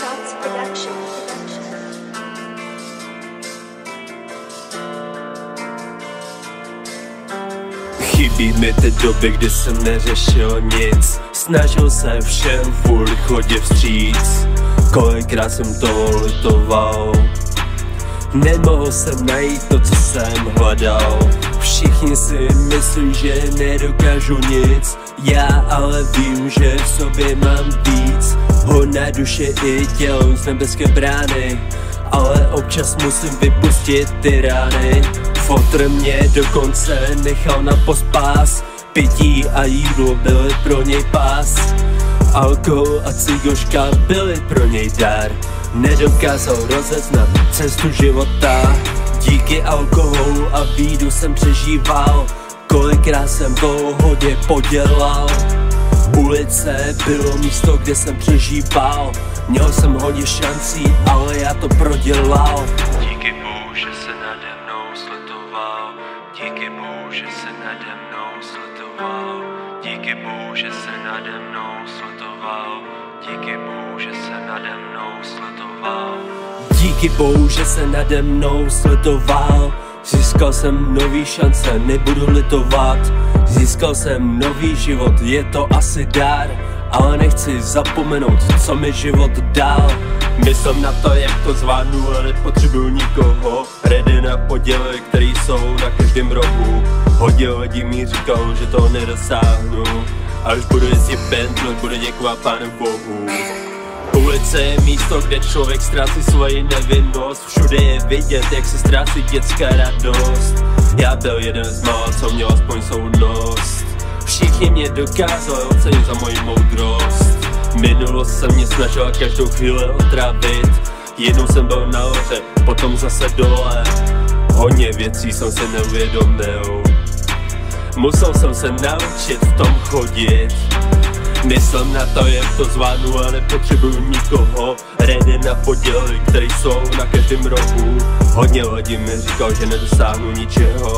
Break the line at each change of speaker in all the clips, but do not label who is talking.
Thoughts Production.
Chybí mi ty doby, kdy jsem neřešil nic. Snažil se všem furt chodit vstříc. Kolikrát jsem to litoval. Nemohl jsem najít to, co jsem hledal. Všichni si myslí, že nedokážu nic. Já ale vím, že v sobě mám víc. Hodná duše i tělo z nebeské brány, ale občas musím vypustit ty rány. Fotr mě dokonce nechal na pospás. Pití a jídlo byly pro něj pás. Alkohol a cigoška byly pro něj dar. Nedokázal rozeznat cestu života. Díky alkoholu a vídu jsem přežíval. Kolikrát jsem to hodně podělal. Ulice bylo místo, kde jsem přežíval. Měl jsem hodně šancí, ale já to prodělal. Díky Bohu, že se nade mnou slitoval. Díky Bohu, že se nade mnou slitoval. Díky Bohu, že se nade mnou slitoval. Díky Bohu, že se nade mnou slitoval. Díky Bohu, že se nade mnou slitoval. Získal jsem nový šance, nebudu litovat. Získal jsem nový život, je to asi dar. Ale nechci zapomenout, co mi život dal. Myslím na to, jak to zvládnu, ale nepotřebuju nikoho. Ready na poděly, který jsou na každém rohu. Hodně lidí mi říkalo, že to nedosáhnu. Až budu jezdit Bentley, budu děkovat Pánu Bohu. Ulice je místo, kde člověk ztrácí svoji nevinnost. Všude je vidět, jak se ztrácí dětská radost. Já byl jeden z mála, co měl aspoň soudnost. Všichni mě dokázali ocenit za moji moudrost. Minulost se mě snažila každou chvíli otravit. Jednou jsem byl nahoře, potom zase dole. Hodně věcí jsem se neuvědomil. Musel jsem se naučit v tom chodit. Myslím na to, jak to zvládnu, ale nepotřebuju nikoho. Ready na poděly, které jsou na každém rohu. Hodně lidí mi říkal, že nedosáhnu ničeho.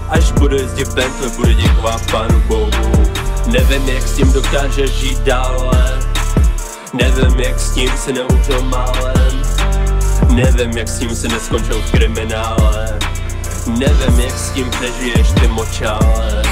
Až budu jezdit Bentley, budu děkovat Pánu Bohu. Nevím, jak s tím dokáže žít dále. Nevím, jak s tím si neumřel málem. Nevím, jak s tím si neskončil v kriminále. Nevím, jak s tím přežiješ ty močále.